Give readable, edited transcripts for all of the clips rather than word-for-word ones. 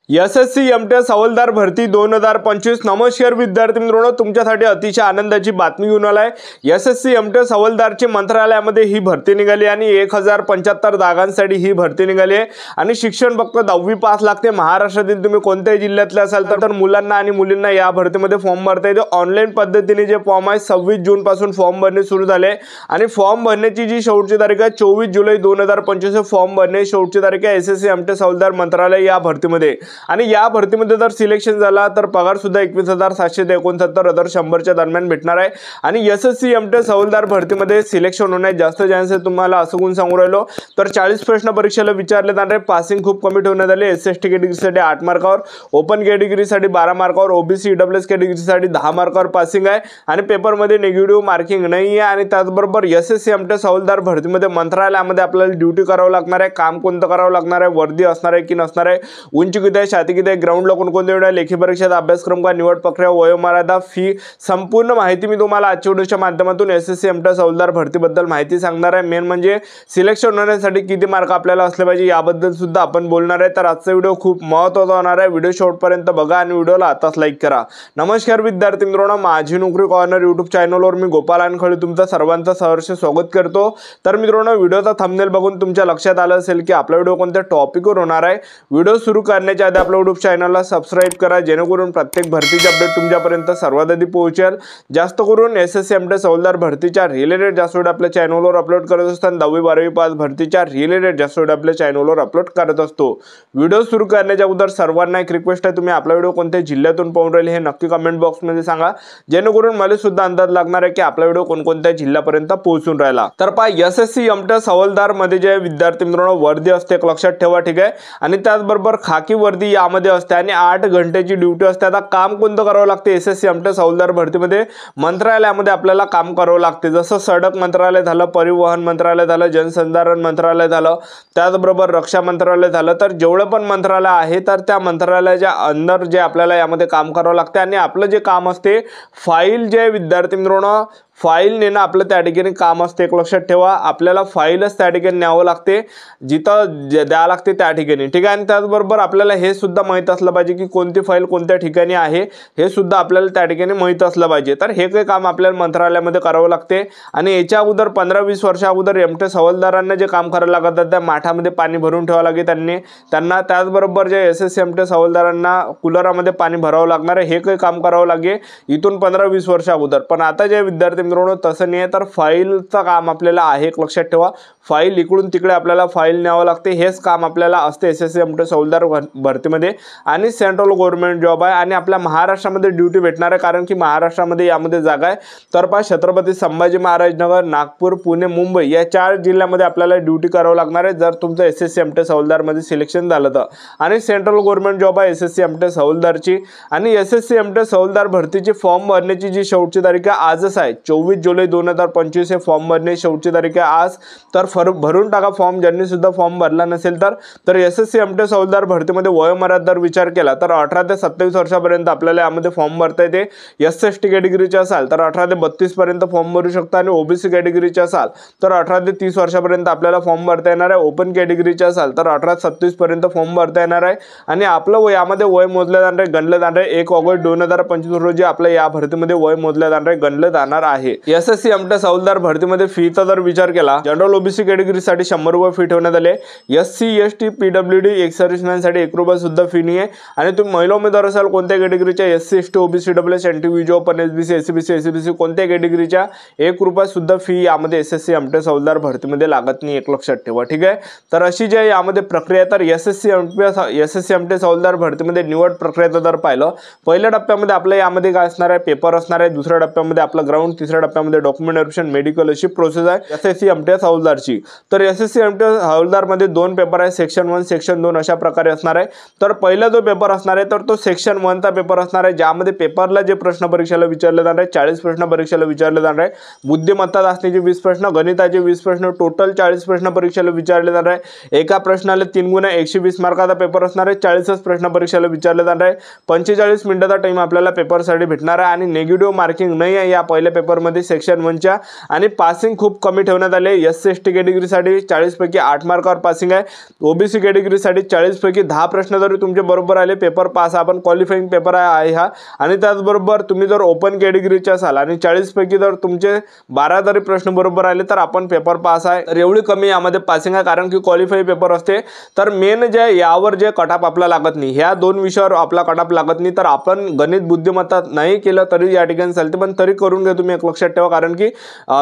SSC MTS हवालदार भरती 2025। नमस्कार विद्यार्थी मित्रांनो, तुमच्यासाठी अतिशय आनंदाची बातमी घेऊन आलाय। एसएससी एमटीएस हवालदारची मंत्रालयामध्ये ही भरती निघाली आणि 1075 जागांसाठी ही भरती निघाली आहे आणि शिक्षण फक्त 10वी पास लागते। महाराष्ट्रातील तुम्ही कोणत्याही जिल्ह्यातले असाल तर मुलांना आणि मुलींना या भरतीमध्ये फॉर्म भरता येते। ऑनलाईन पद्धतीने जे फॉर्म आहे 26 जून पासून फॉर्म भरणे सुरू झाले आणि फॉर्म भरण्याची जी शेवटची तारीख आहे 24 जुलै 2025 फॉर्म भरणे शेवटची तारीख आहे एसएससी एमटीएस हवालदार मंत्रालय या भरतीमध्ये। आणि या भरतीमध्ये जर सिलेक्शन झाला तर पगार सुद्धा 21,769 अदर 100च्या दरम्यान भेटणार आहे। आणि एसएससी एमटीएस हवालदार भरतीमध्ये सिलेक्शन होण्याचे जास्त चान्स आहे। तुम्हाला असं कोण सांगू राहिलो तर 40 प्रश्न परीक्षेला विचारले जाणारे, पासिंग खूप कमी ठेवण्यात आले। एसएसटी कॅटेगरीसाठी 8 मार्कावर, ओपन कॅटेगरीसाठी 12 मार्कावर, ओबीसी ईडब्ल्यूएस कॅटेगरीसाठी 10 मार्कावर पासिंग आहे आणि पेपरमध्ये निगेटिव्ह मार्किंग नाही आहे। आणि त्याचबरोबर एसएससी एमटीएस हवालदार भरतीमध्ये मंत्रालयामध्ये आपल्याला ड्युटी करावं लागणार आहे। काम कोणतं करावं लागणार आहे, वर्दी असणार आहे की नसणार आहे, उंची किती आहे, छाती किती आहे, ग्राउंडला कोणकोणते वेळा, लेखी परीक्षेचा अभ्यासक्रम का, निवड प्रक्रिया, वयोमर्यादा, फी, संपूर्ण माहिती मी तुम्हाला आजच्या व्हिडिओच्या माध्यमातून एसएससी एमटीएस हवालदार भरतीबद्दल माहिती सांगणार आहे। मेन म्हणजे सिलेक्शन होण्यासाठी किती मार्क आपल्याला असले पाहिजे याबद्दल सुद्धा आपण बोलणार आहे। तर आजचा व्हिडिओ खूप महत्त्वाचा होणार आहे। व्हिडिओ शेवटपर्यंत बघा आणि व्हिडिओला आताच लाईक करा। नमस्कार विद्यार्थी मित्रांनो, माझी नोकरी कॉर्नर यूट्यूब चॅनलवर मी गोपाल अनखळे तुमचं सर्वांचं सहर्ष स्वागत करतो। तर मित्रांनो, व्हिडिओचा थंबनेल बघून तुमच्या लक्षात आलं असेल की आपला व्हिडिओ कोणत्या टॉपिकवर होणार आहे। व्हिडिओ सुरू करण्याच्या आधी आपल्या यूट्यूब चॅनलला सबस्क्राइब करा, जेणेकरून प्रत्येक भरतीचे अपडेट तुमच्यापर्यंत सर्वात आधी पोहोचेल। जास्त करून एसएससी एमटीएस हवालदार भरतीच्या रिलेटेड जास्त व्हिडिओ आपल्या चॅनलवर अपलोड करत असताना 10वी 12वी पास भरतीच्या रिलेटेड जास्त व्हिडिओ आपल्या चॅनलवर अपलोड करत असतो। व्हिडिओ सुरू करण्याच्या अगोदर सर्वांना एक रिक्वेस्ट आहे, तुम्ही आपला व्हिडिओ कोणत्या जिल्ह्यातून पाहून राहिले हे नक्की कमेंट बॉक्समध्ये सांगा, जेणेकरून मला सुद्धा अंदाज लागणार आहे की आपला व्हिडिओ कोणकोणत्या जिल्ह्यापर्यंत पोहोचून राहिला। तर पहा, एसएससी एमटीएस हवालदार मध्ये जे विद्यार्थी मित्रांनो वर्दी असते एक लक्षात ठेवा, ठीक आहे। आणि त्याचबरोबर खाकी वर्दी यामध्ये असते आणि 8 घंटेची ड्युटी असते। आता काम कोणतं करावं लागते एसएससी एमटीएस हवालदार भरतीमध्ये? मंत्रालयामध्ये आपल्याला काम करावं लागते, जसं सडक मंत्रालय झालं, परिवहन मंत्रालय झालं, जनसंधारण मंत्रालय झालं, त्याचबरोबर रक्षा मंत्रालय झालं। तर जेवढं पण मंत्रालय आहे तर त्या मंत्रालयाच्या अंदर जे आपल्याला यामध्ये काम करावं लागते आणि आपलं जे काम असते फाईल जे विद्यार्थी मित्रांनो फाईल नेणं आपलं त्या ठिकाणी काम असते। एक लक्षात ठेवा, आपल्याला फाईलच त्या ठिकाणी न्यावं लागते, जिथं द्यावं लागते त्या ठिकाणी, ठीक आहे। आणि त्याचबरोबर आपल्याला हे सुद्धा माहीत असलं पाहिजे की कोणती फाईल कोणत्या ठिकाणी आहे हे सुद्धा आपल्याला त्या ठिकाणी माहीत असलं पाहिजे। तर हे काही काम आपल्याला मंत्रालयामध्ये करावं लागते। आणि याच्या अगोदर 15-20 वर्षा अगोदर एमटीएस हवालदारांना जे काम करायला लागतं त्या माठामध्ये पाणी भरून ठेवावं लागेल त्यांना। त्याचबरोबर जे एसएससी एमटीएस हवालदारांना कूलरामध्ये पाणी भरावं लागणार आहे, हे काही काम करावं लागेल इथून 15-20 वर्षा अगोदर। पण आता जे विद्यार्थी मित्रांनो तसं नाही आहे, तर फाईलचं काम आपल्याला आहे। एक लक्षात ठेवा, फाईल इकडून तिकडे आपल्याला फाईल न्यावं लागते, हेच काम आपल्याला असते एसएससी एमटीएस हवालदार भरतीमध्ये। आणि सेंट्रल गव्हर्नमेंट जॉब आहे आणि आपल्या महाराष्ट्रामध्ये ड्युटी भेटणार आहे, कारण की महाराष्ट्रामध्ये यामध्ये जागा आहे। तर पहा, छत्रपती संभाजी महाराज नगर, नागपूर, पुणे, मुंबई या 4 जिल्ह्यामध्ये आपल्याला ड्युटी करावं लागणार आहे जर तुमचं एसएससी एमटीएस हवालदारमध्ये सिलेक्शन झालं तर। आणि सेंट्रल गव्हर्नमेंट जॉब आहे एसएससी एमटीएस हवालदारची। आणि एसएससी एमटीएस हवालदार भरतीची फॉर्म भरण्याची जी शेवटची तारीख आहे आजच आहे, 24 जुलै 2025 हे फॉर्म भरणे शेवटची तारीख आहे आज। तर भरून टाका फॉर्म, ज्यांनी सुद्धा फॉर्म भरला नसेल तर एसएससी एमटीएस हवालदार भरतीमध्ये वयोमर्यादेवर विचार केला तर 18 ते 27 वर्षापर्यंत आपल्याला यामध्ये फॉर्म भरता येते। एसएसटी कॅटेगरीचे असाल तर 18 ते 32 पर्यंत फॉर्म भरू शकता आणि ओबीसी कॅटेगरीचे असाल तर 18 ते 30 वर्षापर्यंत आपल्याला फॉर्म भरता येणार आहे। ओपन कॅटेगरीचे असाल तर 18 ते 37 पर्यंत फॉर्म भरता येणार आहे। आणि आपलं वय यामध्ये वय मोजलं जाणार आहे, गणलं जाणार आहे। 1 ऑगस्ट 2025 रोजी आपल्या या भरतीमध्ये वय मोजलं जाणार आहे, गणलं जाणार आहे। एसएससी एमटीएस हवालदार भरतीमध्ये फीचा जर विचार केला, जनरल ओबीसी कॅटेगरीसाठी 100 रुपये फी ठेवण्यात आले। एससी एसटी पीडब्ल्यूडी एक्स सर्व्हिसमॅनसाठी 1 रुपया सुद्धा फी नाही आहे। आणि तुम्ही महिला उमेदवार असाल कोणत्या कॅटेगरीच्या, SC ST OBC WS NTV open SBC SCBC SCBC कोणत्या कॅटेगरीच्या, 1 रुपया सुद्धा फी यामध्ये एसएससी एमटीएस हवालदार भरतीमध्ये लागत नाही, एक लक्षात ठेवा, ठीक आहे। तर अशी जे यामध्ये प्रक्रिया, तर एसएससी एमटीएस हवालदार भरतीमध्ये निवड प्रक्रिया जर पाहिलं, पहिल्या टप्प्यामध्ये आपल्या यामध्ये काय असणार आहे, पेपर असणार आहे। दुसऱ्या टप्प्यामध्ये आपलं ग्राउंड, तिसऱ्या टप्प्यामध्ये डॉक्युमेंट व्हेरिफिकेशन, मेडिकल अशी प्रोसेस आहे एसएससी एमटीएस हवालदारची। तर एसएससी एमटीएस हवालदार मध्ये 2 पेपर आहे, सेक्शन 1 सेक्शन 2 अशा प्रकारे असणार आहे। तर पहिला जो पेपर असणार आहे तर तो सेक्शन 1 चा पेपर असणार आहे, ज्यामध्ये पेपरला जे प्रश्न परीक्षेला विचारले जाणार आहे 40 प्रश्न परीक्षेला विचारले जाणार आहे। बुद्धिमत्ता चाचणीचे 20 प्रश्न, गणिताचे 20 प्रश्न, टोटल 40 प्रश्न परीक्षेला विचारले जाणार आहे। एका प्रश्नाला 3 गुणा 120 मार्काचा पेपर असणार आहे। 40च प्रश्न परीक्षेला विचारले जाणार आहे। 45 मिनिटाचा टाइम आपल्याला पेपरसाठी भेटणार आहे आणि निगेटिव्ह मार्किंग नाही आहे या पहिल्या पेपर मध्ये सेक्शन 1च्या, आणि पासिंग खूप कमी ठेवण्यात आले। SC/ST कॅटेगरीसाठी 40 पैकी 8 मार्कावर पासिंग आहे। OBC कॅटेगरीसाठी 40 पैकी 10 प्रश्न जरी तुमचे बरोबर आले पेपर पास, आपण क्वालिफाईंग पेपर आहे हा। आणि त्याचबरोबर तुम्ही जर ओपन कॅटेगरीचे असाल आणि 40 पैकी जर तुमचे 12 जरी प्रश्न बरोबर आले तर आपण पेपर पास आहे। तर एवढी कमी यामध्ये पासिंग आहे, कारण की क्वालिफाई पेपर असते। तर मेन जे यावर जे कटअप आपला लागत नाही, ह्या 2 विषयावर आपला कटअप लागत नाही, तर आपण गणित बुद्धिमत्ता नाही केलं तरी या ठिकाणी चालते, पण तरी करून घ्या तुम्ही। एक लक्षात ठेवा, कारण की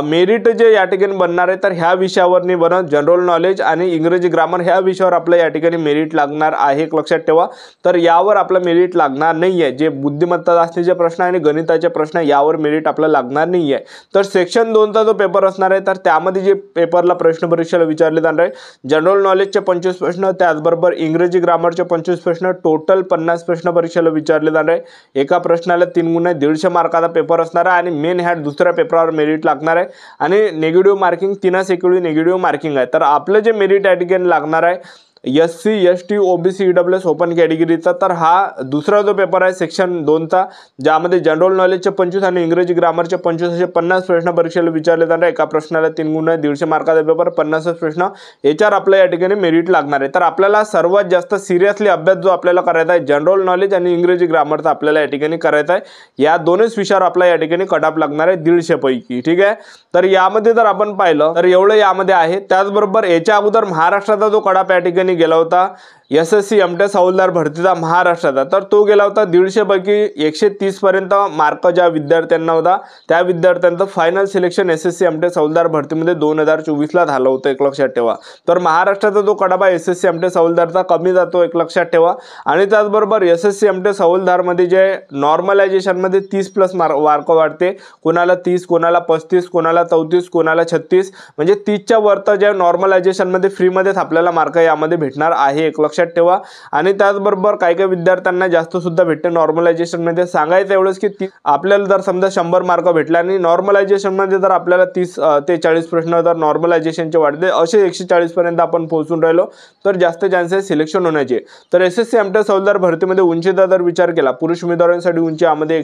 मेरिट जे या ठिकाणी बनणार आहे तर ह्या विषयावर नाही बनत, जनरल नॉलेज आणि इंग्रजी ग्रामर ह्या विषयावर आपल्या या ठिकाणी मेरिट लागणार आहे। एक लक्षात ठेवा, तर यावर आपला मेरिट लागणार नाही आहे। जे बुद्धिमत्ता चाचणीचे प्रश्न आणि गणिताचे प्रश्न यावर मेरिट आपल्याला लागणार नाही आहे। तर सेक्शन 2चा जो पेपर असणार आहे तर त्यामध्ये जे पेपरला प्रश्न परीक्षेला विचारले जाणार आहे, जनरल नॉलेजचे 25 प्रश्न, त्याचबरोबर इंग्रजी ग्रामरचे 25 प्रश्न, टोटल 50 प्रश्न परीक्षेला विचारले जाणार आहे। एका प्रश्नाला 3 गुण आहे, 150 मार्काचा पेपर असणार आहे, आणि मेन ह्या दुसऱ्या पेपरावर मेरिट लागणार आहे, आणि निगेटिव्ह मार्किंग 3 एवढी निगेटिव्ह मार्किंग आहे। तर आपलं जे मेरिट या ठिकाणी लागणार आहे SC, ST, OBC, EWS open कॅटेगरीचा, तर हा दुसरा जो पेपर आहे सेक्शन 2चा, ज्यामध्ये जनरल नॉलेजचे 25 आणि इंग्रजी ग्रामरचे 25 असे 50 प्रश्न परीक्षेला विचारले जाणार। एका प्रश्नाला 3 गुण आहे, 150 मार्काचा पेपर, 50 प्रश्न, याच्यावर आपल्या या ठिकाणी मेरिट लागणार आहे। तर आपल्याला सर्वात जास्त सिरियसली अभ्यास जो आपल्याला करायचा आहे जनरल नॉलेज आणि इंग्रजी ग्रामरचा आपल्याला या ठिकाणी करायचा आहे। या दोनच विषयावर आपल्या या ठिकाणी कटअप लागणार आहे 150 पैकी, ठीक आहे। तर यामध्ये जर आपण पाहिलं तर एवढं यामध्ये आहे। त्याचबरोबर याच्या अगोदर महाराष्ट्राचा जो कटअप या ठिकाणी गेला होता SSC MTech हवालदार भरतीचा महाराष्ट्राचा, तर तो गेला होता 150 पैकी 130 पर्यंत मार्क ज्या विद्यार्थ्यांना होता त्या विद्यार्थ्यांचं फायनल सिलेक्शन SSC MTech हवालदार भरतीमध्ये 2024ला झालं होतं, एक लक्षात ठेवा। तर महाराष्ट्राचा जो कटअप आहे SSC MTech हवालदारचा कमी जातो, एक लक्षात ठेवा। आणि त्याचबरोबर SSC MTech हवालदार मध्ये जे नॉर्मलायझेशन मध्ये 30+ मार्क वाढते, कोणाला 30, कोणाला 35, कोणाला 34, कोणाला 36, म्हणजे 30च्या वरत जे नॉर्मलायझेशन मध्ये फ्री मध्येच आपल्याला मार्क यामध्ये भेटणार आहे, एक लक्षात ठेवा। आणि त्याचबरोबर काही काही विद्यार्थ्यांना जास्त सुद्धा भेटते नॉर्मलायझेशन मध्ये। सांगायचं एवढंच की आपल्याला जर समजा 100 मार्क भेटले आणि नॉर्मलायझेशन मध्ये जर आपल्याला 30 ते 40 प्रश्न जर नॉर्मलायझेशनचे वाढते, असे 140 पर्यंत आपण पोहोचून राहिलो तर जास्त चान्सेस सिलेक्शन होण्याचे। तर SSC MTech हवालदार भरतीमध्ये उंचीचा जर विचार केला, पुरुष उमेदवारांसाठी उंची यामध्ये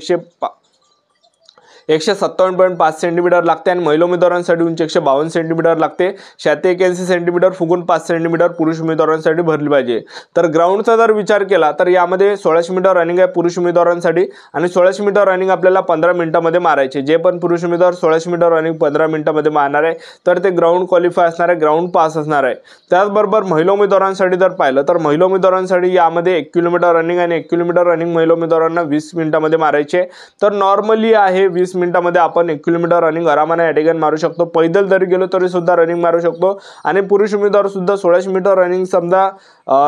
157.5 सेंटीमीटर लागते, आणि महिला उमेदवारांसाठी उंची 152 सेंटीमीटर लागते। 81 सेंटीमीटर फुगून 5 सेंटीमीटर पुरुष उमेदवारांसाठी भरली पाहिजे। तर ग्राउंडचा जर विचार केला तर यामध्ये 1600 मीटर रनिंग आहे पुरुष उमेदवारांसाठी, आणि 1600 मीटर रनिंग आपल्याला 15 मिनिटांमध्ये मारायचे। जे पण पुरुष उमेदवार 1600 मीटर रनिंग 15 मिनिटांमध्ये मारणार आहे तर ते ग्राउंड क्वालिफाय असणार आहे, ग्राउंड पास असणार आहे। त्याचबरोबर महिला उमेदवारांसाठी जर पाहिलं तर महिला उमेदवारांसाठी यामध्ये 1 किलोमीटर रनिंग आणि 1 किलोमीटर रनिंग महिला उमेदवारांना 20 मिनिटांमध्ये मारायचे। तर नॉर्मली आहे 20 मिनिटांमध्ये आपण 1 किलोमीटर रनिंग आरामाने या ठिकाणी मारू शकतो। पैदल जरी गेलो तरी सुद्धा रनिंग मारू शकतो, आणि पुरुष उमेदवार सुद्धा 1600 मीटर रनिंग समजा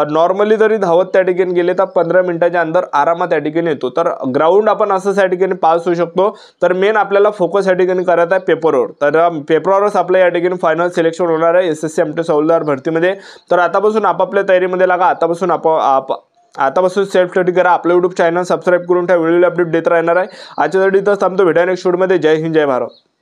नॉर्मली जरी धावत त्या ठिकाणी गेले तर 15 मिनिटाच्या अंदर आरामात या ठिकाणी येतो। तर ग्राउंड आपण असं या ठिकाणी पास होऊ शकतो। तर मेन आपल्याला फोकस या ठिकाणी करायचा आहे पेपरवर, तर पेपरवरच आपल्या या ठिकाणी फायनल सिलेक्शन होणार आहे SSC MTech हवालदार भरतीमध्ये। तर आतापासून आपापल्या तयारीमध्ये लागा, आतापासून सेल्फ स्टडी करा, आपलं YouTube चॅनल सबस्क्राईब करून ठेवा, व्हिडिओ अपडेट देत राहणार आहे। आजच्यासाठी तर थांबतो, भेटूया नेक्स्ट व्हिडिओमध्ये। जय हिंद, जय भारत।